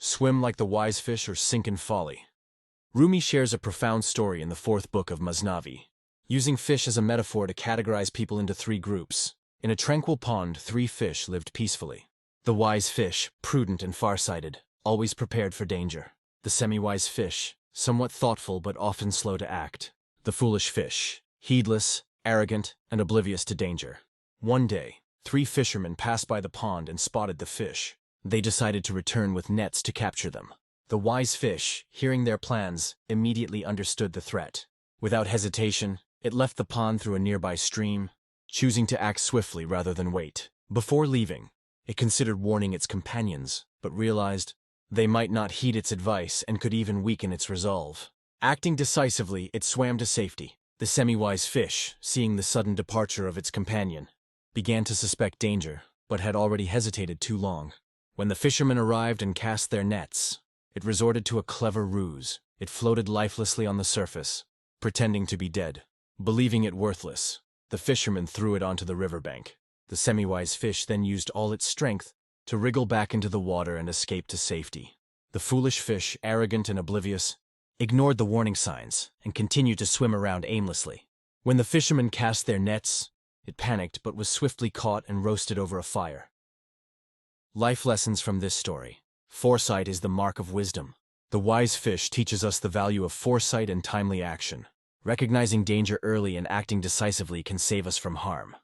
Swim like the wise fish or sink in folly. Rumi shares a profound story in the fourth book of Masnavi, using fish as a metaphor to categorize people into three groups. In a tranquil pond, three fish lived peacefully. The wise fish, prudent and farsighted, always prepared for danger. The semi-wise fish, somewhat thoughtful but often slow to act. The foolish fish, heedless, arrogant, and oblivious to danger. One day, three fishermen passed by the pond and spotted the fish. They decided to return with nets to capture them. The wise fish, hearing their plans, immediately understood the threat. Without hesitation, it left the pond through a nearby stream, choosing to act swiftly rather than wait. Before leaving, it considered warning its companions, but realized they might not heed its advice and could even weaken its resolve. Acting decisively, it swam to safety. The semi-wise fish, seeing the sudden departure of its companion, began to suspect danger, but had already hesitated too long. When the fishermen arrived and cast their nets, it resorted to a clever ruse. It floated lifelessly on the surface, pretending to be dead. Believing it worthless, the fishermen threw it onto the riverbank. The semi-wise fish then used all its strength to wriggle back into the water and escape to safety. The foolish fish, arrogant and oblivious, ignored the warning signs and continued to swim around aimlessly. When the fishermen cast their nets, it panicked but was swiftly caught and roasted over a fire. Life lessons from this story. Foresight is the mark of wisdom. The wise fish teaches us the value of foresight and timely action. Recognizing danger early and acting decisively can save us from harm.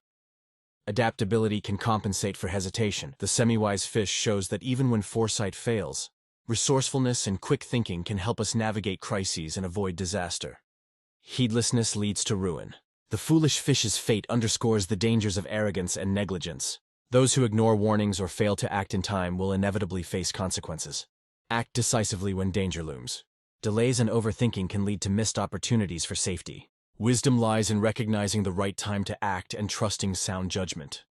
Adaptability can compensate for hesitation. The semi-wise fish shows that even when foresight fails, resourcefulness and quick thinking can help us navigate crises and avoid disaster. Heedlessness leads to ruin. The foolish fish's fate underscores the dangers of arrogance and negligence. Those who ignore warnings or fail to act in time will inevitably face consequences. Act decisively when danger looms. Delays and overthinking can lead to missed opportunities for safety. Wisdom lies in recognizing the right time to act and trusting sound judgment.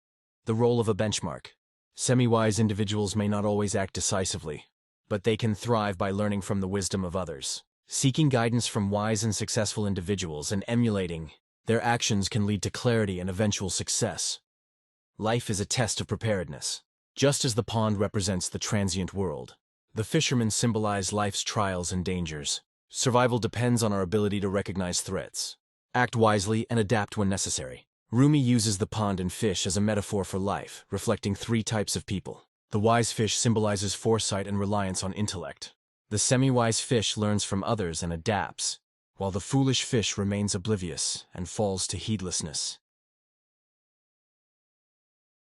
The role of a benchmark. Semi-wise individuals may not always act decisively, but they can thrive by learning from the wisdom of others. Seeking guidance from wise and successful individuals and emulating their actions can lead to clarity and eventual success. Life is a test of preparedness. Just as the pond represents the transient world, the fishermen symbolize life's trials and dangers. Survival depends on our ability to recognize threats, act wisely, and adapt when necessary. Rumi uses the pond and fish as a metaphor for life, reflecting three types of people. The wise fish symbolizes foresight and reliance on intellect. The semi-wise fish learns from others and adapts, while the foolish fish remains oblivious and falls to heedlessness.